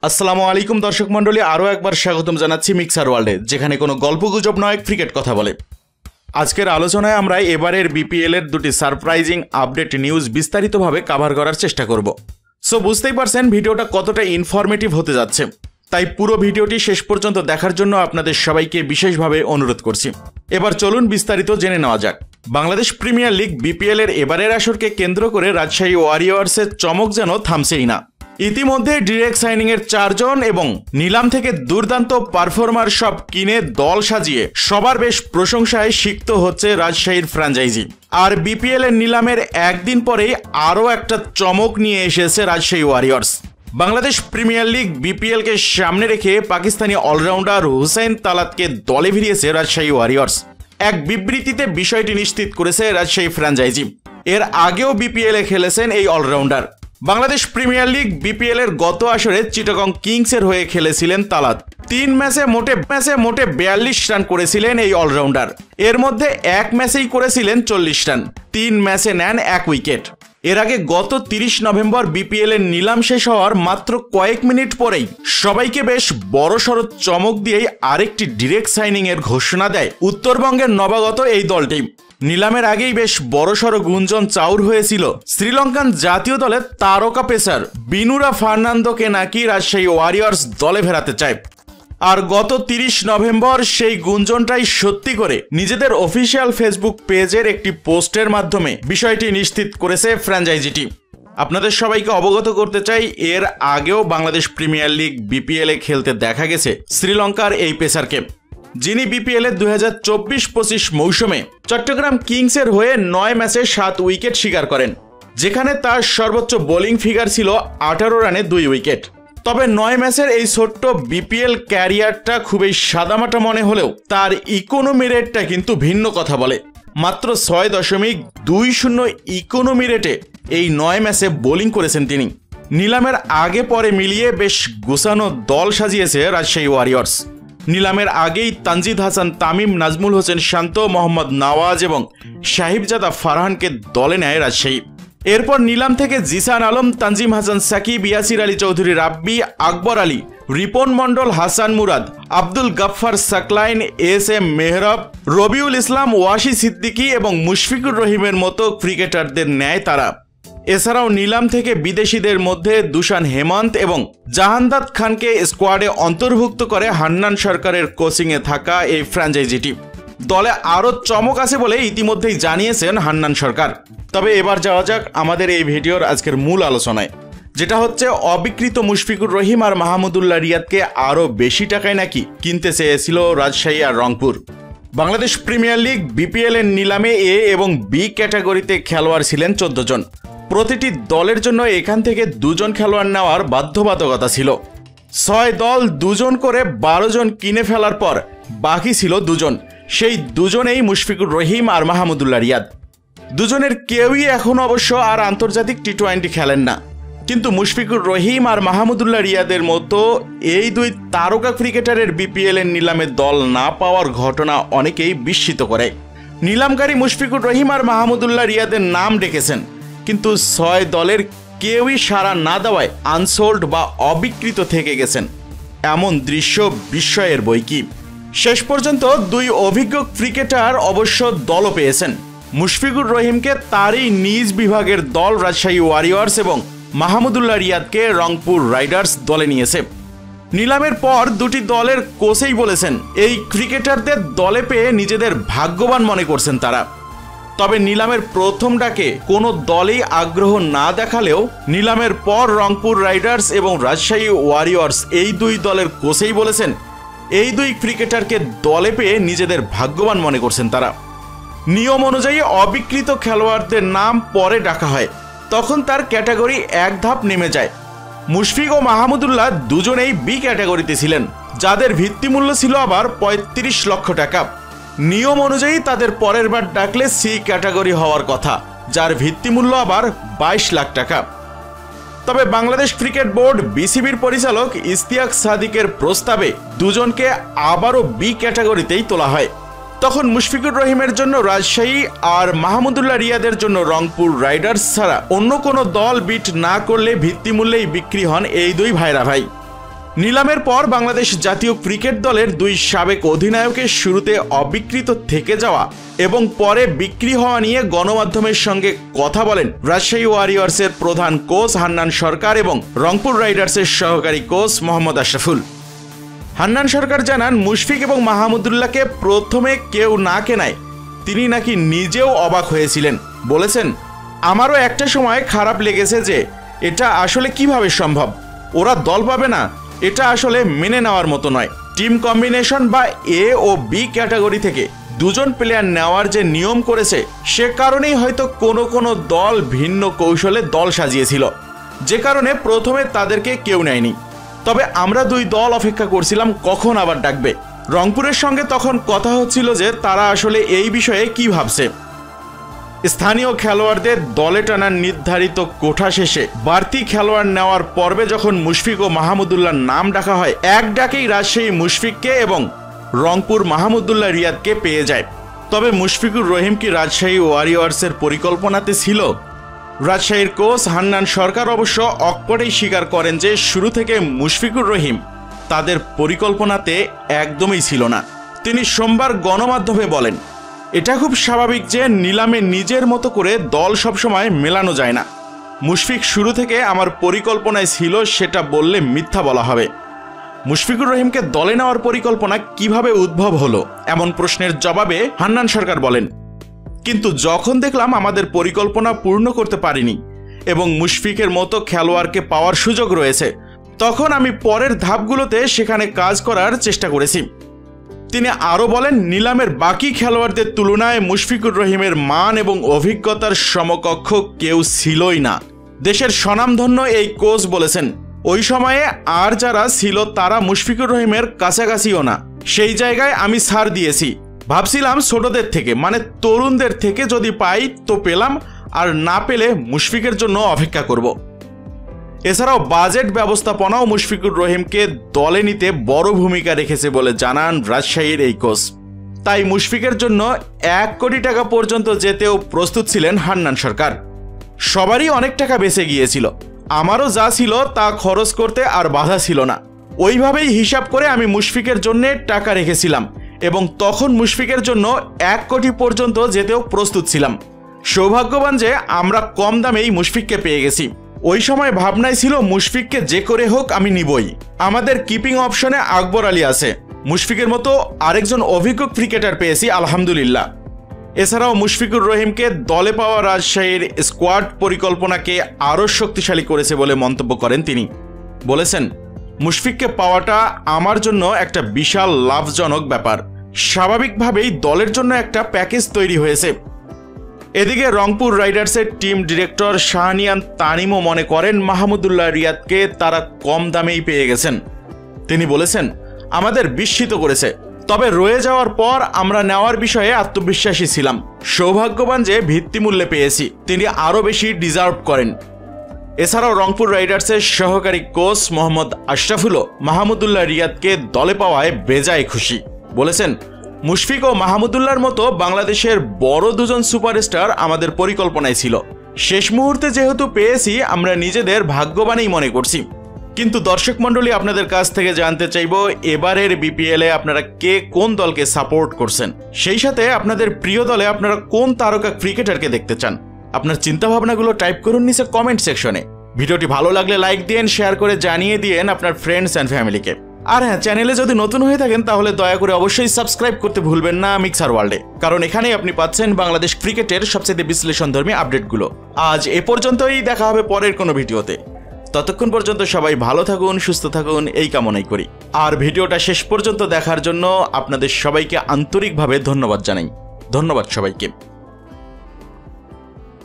আসসালামু আলাইকুম দর্শক মণ্ডলী, আরও একবার স্বাগতম জানাচ্ছি মিক্সার ওয়ার্ল্ডে, যেখানে কোনো গল্পগুজব নয়, ক্রিকেট কথা বলে। আজকের আলোচনায় আমরা এবারের বিপিএল এর দুটি সারপ্রাইজিং আপডেট নিউজ বিস্তারিতভাবে কভার করার চেষ্টা করব। সো বুঝতেই পারছেন ভিডিওটা কতটা ইনফরমেটিভ হতে যাচ্ছে, তাই পুরো ভিডিওটি শেষ পর্যন্ত দেখার জন্য আপনাদের সবাইকে বিশেষভাবে অনুরোধ করছি। এবার চলুন বিস্তারিত জেনে নেওয়া যাক। বাংলাদেশ প্রিমিয়ার লিগ বিপিএল এর এবারের আসরকে কেন্দ্র করে রাজশাহী ওয়ারিয়র্সের চমক যেন থামছেই না। ইতিমধ্যে ডিরেক্ট সাইনিং এর 4 জন এবং নিলাম থেকে দুর্দান্ত পারফর্মার সব কিনে দল সাজিয়ে সবার বেশ প্রশংসায় সিক্ত হচ্ছে রাজশাহীর ফ্র্যাঞ্চাইজি। আর বিপিএল এর নিলামের একদিন পরেই আরও একটা চমক নিয়ে এসেছে Rajshahi Warriors. Bangladesh Premier League BPL কে সামনে রেখে পাকিস্তানি অলরাউন্ডার হুসেইন তালাতকে দলে ভিড়িয়েছে রাজশাহী ওয়ারিয়র্স। এক বিবৃতিতে বিষয়টি নিশ্চিত করেছে রাজশাহী ফ্র্যাঞ্চাইজি। এর আগেও বিপিএল এ খেলেছেন এই all-rounder. Bangladesh Premier League BPL এর গত আসরে চিটাগং কিংসের হয়ে খেলেছিলেন তালাত। 3 ম্যাচে মোটে 42 রান করেছিলেন এই অলরাউন্ডার। এর মধ্যে এক ম্যাচেই করেছিলেন 40 রান। 3 ম্যাচে নেন 1 উইকেট। এর আগে গত 30 নভেম্বর বিপিএল এর নিলাম শেষ হওয়ার মাত্র কয়েক মিনিট পরেই সবাইকে বেশ বড়সড় চমক দিয়েই আরেকটি ডিরেক্ট সাইনিং এর ঘোষণা দেয় উত্তরবঙ্গের নবাগত এই দলটি। নিলামের আগেই বেশ বড়সড় গুঞ্জন চাউর হয়েছিল শ্রীলঙ্কান জাতীয় দলের তারকা পেসার বিনুরা ফার্নান্দোকে নাকি রাজশাহী ওয়ারিয়র্স দলে ফেরাতে চায়। আর গত 30 নভেম্বর সেই গুঞ্জনটাই সত্যি করে নিজেদের অফিসিয়াল ফেসবুক পেজের একটি পোস্টের মাধ্যমে বিষয়টি নিশ্চিত করেছে ফ্র্যাঞ্চাইজিটি। আপনাদের সবাইকে অবগত করতে চাই, এর আগেও বাংলাদেশ প্রিমিয়ার লিগ বিপিএল এ খেলতে দেখা গেছে শ্রীলঙ্কার এই পেসারকে, যিনি বিপিএল এর 2024-25 মৌসুমে চট্টগ্রাম কিংসের হয়ে 9 ম্যাচে 7 উইকেট শিকার করেন, যেখানে তার সর্বোচ্চ বোলিং ফিগার ছিল 18 রানে 2 উইকেট। তবে 9 ম্যাচের এই ছোট্ট বিপিএল ক্যারিয়ারটা খুবই সাদামাটা মনে হলেও তার ইকোনমি রেটটা কিন্তু ভিন্ন কথা বলে। মাত্র 6.20 ইকোনমি রেটে এই 9 ম্যাচে বোলিং করেছেন তিনি। নিলামের আগে পরে মিলিয়ে বেশ গোছানো দল সাজিয়েছে রাজশাহী ওয়ারিয়র্স। নিলামের আগেই তানজিদ হাসান তামিম, নাজমুল হোসেন শান্ত, মোহাম্মদ নওয়াজ এবং সাহিবজাদা ফারহানকে দলে নেয় রাজশাহী। এরপর নিলাম থেকে জিসান আলম, তানজিম হাসান সাকিব, ইয়াসির আলী চৌধুরী রাব্বি, আকবর আলী, রিপন মন্ডল, হাসান মুরাদ, আব্দুল গাফফার সাকলাইন, এস.এম. মেহরাব, রবিউল ইসলাম, ওয়াসি সিদ্দিকী এবং মুশফিকুর রহিমের মতো ক্রিকেটারদের নেয় তারা। এছাড়াও নিলাম থেকে বিদেশিদের মধ্যে দুশান হেমন্ত এবং জাহানদাদ খানকে স্কোয়াডে অন্তর্ভুক্ত করে হান্নান সরকারের কোচিংয়ে থাকা এই ফ্র্যাঞ্চাইজিটি। দলে আরও চমক আছে বলে ইতিমধ্যেই জানিয়েছেন হান্নান সরকার। তবে এবার যাওয়া যাক আমাদের এই ভিডিওর আজকের মূল আলোচনায়, যেটা হচ্ছে অবিকৃত মুশফিকুর রহিম আর মাহমুদুল্লাহ রিয়াদকে আরও বেশি টাকায় নাকি কিনতে চেয়েছিল রাজশাহী আর Rangpur. Bangladesh Premier League BPL এর নিলামে এ এবং বি ক্যাটাগরিতে খেলোয়াড় ছিলেন 14 জন। প্রতিটি দলের জন্য এখান থেকে 2 জন খেলোয়াড় নেওয়ার বাধ্যবাধকতা ছিল। 6 দল 2 জন করে 12 জন কিনে ফেলার পর বাকি ছিল 2 জন। সেই 2 জনেই মুশফিকুর রহিম আর মাহমুদুল্লাহ রিয়াদ। 2 জনের কেউই এখন অবশ্য আর আন্তর্জাতিক টি-20 খেলেন না, কিন্তু মুশফিকুর রহিম আর মাহমুদুল্লাহ রিয়াদের মতো এই 2 তারকা ক্রিকেটারের বিপিএল এর নিলামে দল না পাওয়ার ঘটনা অনেকেই বিস্মিত করে। নিলামকারী মুশফিকুর রহিম আর মাহমুদুল্লাহ রিয়াদের নাম ডেকেছেন, কিন্তু 6 দলের কেউই সাড়া না দেওয়ায় আনসোল্ড বা অবিকৃত থেকে গেছেন। এমন দৃশ্য বিস্ময়ের বই কি। শেষ পর্যন্ত 2 অভিজ্ঞ ক্রিকেটার অবশ্য দলও পেয়েছেন। মুশফিকুর রহিমকে তারই নিজ বিভাগের দল রাজশাহী ওয়ারিয়র্স এবং মাহমুদুল্লাহ রিয়াদকে রংপুর রাইডার্স দলে নিয়েছে। নিলামের পর 2টি দলের কোচই বলেছেন এই ক্রিকেটারদের দলে পেয়ে নিজেদের ভাগ্যবান মনে করছেন তারা। তবে নিলামের প্রথম ডাকে কোনো দলই আগ্রহ না দেখালেও নিলামের পর রংপুর রাইডার্স এবং রাজশাহী ওয়ারিয়র্স এই 2 দলের কোচই বলেছেন এই 2 ক্রিকেটারকে দলে পেয়ে নিজেদের ভাগ্যবান মনে করছেন তারা। নিয়ম অনুযায়ী অবিকৃত খেলোয়াড়দের নাম পরে ডাকা হয়, তখন তার ক্যাটাগরি এক ধাপ নেমে যায়। মুশফিক ও মাহমুদুল্লাহ দুজনেই বি ক্যাটাগরিতে ছিলেন, যাদের ভিত্তিমূল্য ছিল আবার 35 লক্ষ টাকা। নিয়ম অনুযায়ী তাদের পরের বার ডাকলে সি ক্যাটাগরি হওয়ার কথা, যার ভিত্তিমূল্য আবার 22 লাখ টাকা। তবে বাংলাদেশ ক্রিকেট বোর্ড বিসিবির পরিচালক ইশতিয়াক সাদিকের প্রস্তাবে 2 জনকে আবারও বি ক্যাটাগরিতেই তোলা হয়। তখন মুশফিকুর রহিমের জন্য রাজশাহী আর মাহমুদুল্লাহ রিয়াদের জন্য রংপুর রাইডার্স ছাড়া অন্য কোনো দল বিট না করলে ভিত্তিমূল্যেই বিক্রি হন এই 2 ভাইরা ভাই। নিলামের পর বাংলাদেশ জাতীয় ক্রিকেট দলের দুই সাবেক অধিনায়কের শুরুতে অবিকৃত থেকে যাওয়া এবং পরে বিক্রি হওয়া নিয়ে গণমাধ্যমের সঙ্গে কথা বলেন রাজশাহী ওয়ারিয়র্সের প্রধান কোচ হান্নান সরকার এবং রংপুর রাইডার্সের সহকারী কোচ মোহাম্মদ আশরাফুল। হান্নান সরকার জানান, মুশফিক এবং মাহমুদুল্লাহকে প্রথমে কেউ না কেনায় তিনি নাকি নিজেও অবাক হয়েছিলেন। বলেছেন, আমারও একটা সময় খারাপ লেগেছে যে এটা আসলে কিভাবে সম্ভব, ওরা দল পাবে না, এটা আসলে মেনে নেওয়ার মতো নয়। টিম কম্বিনেশন বা এ ও বি ক্যাটাগরি থেকে দুজন প্লেয়ার নেওয়ার যে নিয়ম করেছে সে কারণেই হয়তো কোনো দল ভিন্ন কৌশলে দল সাজিয়েছিল, যে কারণে প্রথমে তাদেরকে কেউ নেয়নি। তবে আমরা দুই দল অপেক্ষা করছিলাম কখন আবার ডাকবে। রংপুরের সঙ্গে তখন কথা হচ্ছিল যে তারা আসলে এই বিষয়ে কি ভাবছে। স্থানীয় খেলোয়াড়দের দলে টানার নির্ধারিত কোঠা শেষে বাড়তি খেলোয়াড় নেওয়ার পর্বে যখন মুশফিক ও মাহমুদুল্লাহর নাম ডাকা হয়, এক ডাকেই রাজশাহী মুশফিককে এবং রংপুর মাহমুদুল্লাহ রিয়াদকে পেয়ে যায়। তবে মুশফিকুর রহিম কি রাজশাহী ওয়ারিয়র্সের পরিকল্পনাতে ছিল? রাজশাহীর কোচ হান্নান সরকার অবশ্য অকপটেই স্বীকার করেন যে শুরু থেকে মুশফিকুর রহিম তাদের পরিকল্পনাতে একদমই ছিল না। তিনি সোমবার গণমাধ্যমে বলেন, এটা খুব স্বাভাবিক যে নিলামে নিজের মতো করে দল সবসময় মেলানো যায় না। মুশফিক শুরু থেকে আমার পরিকল্পনায় ছিল সেটা বললে মিথ্যা বলা হবে। মুশফিকুর রহিমকে দলে নেওয়ার পরিকল্পনা কিভাবে উদ্ভব হলো এমন প্রশ্নের জবাবে হান্নান সরকার বলেন, কিন্তু যখন দেখলাম আমাদের পরিকল্পনা পূর্ণ করতে পারিনি এবং মুশফিকের মতো খেলোয়াড়কে পাওয়ার সুযোগ রয়েছে, তখন আমি পরের ধাপগুলোতে সেখানে কাজ করার চেষ্টা করেছি। তিনি আরও বলেন, নিলামের বাকি খেলোয়াড়দের তুলনায় মুশফিকুর রহিমের মান এবং অভিজ্ঞতার সমকক্ষ কেউ ছিলই না। দেশের স্বনামধন্য এই কোচ বলেছেন, ওই সময়ে আর যারা ছিল তারা মুশফিকুর রহিমের কাছাকাছিও না। সেই জায়গায় আমি ছাড় দিয়েছি, ভাবছিলাম ছোটদের থেকে মানে তরুণদের থেকে যদি পাই তো পেলাম, আর না পেলে মুশফিকের জন্য অপেক্ষা করব। এছাড়াও বাজেট ব্যবস্থাপনাও মুশফিকুর রহিমকে দলে নিতে বড় ভূমিকা রেখেছে বলে জানান রাজশাহীর এই কোচ। তাই মুশফিকের জন্য 1 কোটি টাকা পর্যন্ত যেতেও প্রস্তুত ছিলেন হান্নান সরকার। সবারই অনেক টাকা বেঁচে গিয়েছিল, আমারও যা ছিল তা খরচ করতে আর বাধা ছিল না। ওইভাবেই হিসাব করে আমি মুশফিকের জন্য টাকা রেখেছিলাম এবং তখন মুশফিকের জন্য 1 কোটি পর্যন্ত যেতেও প্রস্তুত ছিলাম। সৌভাগ্যবান যে আমরা কম দামেই মুশফিককে পেয়ে গেছি। ওই সময় ভাবনায় ছিল মুশফিককে যে করে হোক আমি নিবই। আমাদের কিপিং অপশনে আকবর আলী আছে, মুশফিকের মতো আরেকজন অভিজ্ঞ ক্রিকেটার পেয়েছি আলহামদুলিল্লাহ। এছাড়াও মুশফিকুর রহিমকে দলে পাওয়া রাজশাহীর স্কোয়াড পরিকল্পনাকে আরও শক্তিশালী করেছে বলে মন্তব্য করেন তিনি। বলেছেন, মুশফিককে পাওয়াটা আমার জন্য একটা বিশাল লাভজনক ব্যাপার। স্বাভাবিকভাবেই দলের জন্য একটা প্যাকেজ তৈরি হয়েছে। এদিকে রংপুর রাইডার্সের টিম ডিরেক্টর শাহনিয়ান তানিমও মনে করেন মাহমুদুল্লাহ রিয়াদকে তারা কম দামেই পেয়ে গেছেন। তিনি বলেছেন, আমাদের বিস্মিত করেছে, তবে রয়ে যাওয়ার পর আমরা নেওয়ার বিষয়ে আত্মবিশ্বাসী ছিলাম। সৌভাগ্যবান যে ভিত্তিমূল্যে পেয়েছি, তিনি আরও বেশি ডিজার্ভ করেন। এছাড়াও রংপুর রাইডার্সের সহকারী কোচ মোহাম্মদ আশরাফুলও মাহমুদুল্লাহ রিয়াদকে দলে পাওয়ায় বেজায় খুশি। বলেছেন, মুশফিক ও মাহমুদুল্লাহর মতো বাংলাদেশের বড় দুজন সুপারস্টার আমাদের পরিকল্পনায় ছিল। শেষ মুহূর্তে যেহেতু পেয়েছি আমরা নিজেদের ভাগ্যবানই মনে করছি। কিন্তু দর্শক মণ্ডলী, আপনাদের কাছ থেকে জানতে চাইব এবারের বিপিএল এ আপনারা কে কোন দলকে সাপোর্ট করছেন, সেই সাথে আপনাদের প্রিয় দলে আপনারা কোন তারকা ক্রিকেটারকে দেখতে চান। আপনার চিন্তাভাবনাগুলো টাইপ করুন নিচে কমেন্ট সেকশনে। ভিডিওটি ভালো লাগলে লাইক দিন, শেয়ার করে জানিয়ে দিন আপনার ফ্রেন্ডস অ্যান্ড ফ্যামিলিকে। আর হ্যাঁ, চ্যানেলে যদি নতুন হয়ে থাকেন তাহলে দয়া করে অবশ্যই সাবস্ক্রাইব করতে ভুলবেন না মিক্সার ওয়ার্ল্ডে, কারণ এখানেই আপনি পাচ্ছেন বাংলাদেশ ক্রিকেটের সবচেয়ে বিশ্লেষণধর্মী আপডেটগুলো। আজ এ পর্যন্তই, দেখা হবে পরের কোনো ভিডিওতে। ততক্ষণ পর্যন্ত সবাই ভালো থাকুন, সুস্থ থাকুন এই কামনাই করি। আর ভিডিওটা শেষ পর্যন্ত দেখার জন্য আপনাদের সবাইকে আন্তরিকভাবে ধন্যবাদ জানাই। ধন্যবাদ সবাইকে।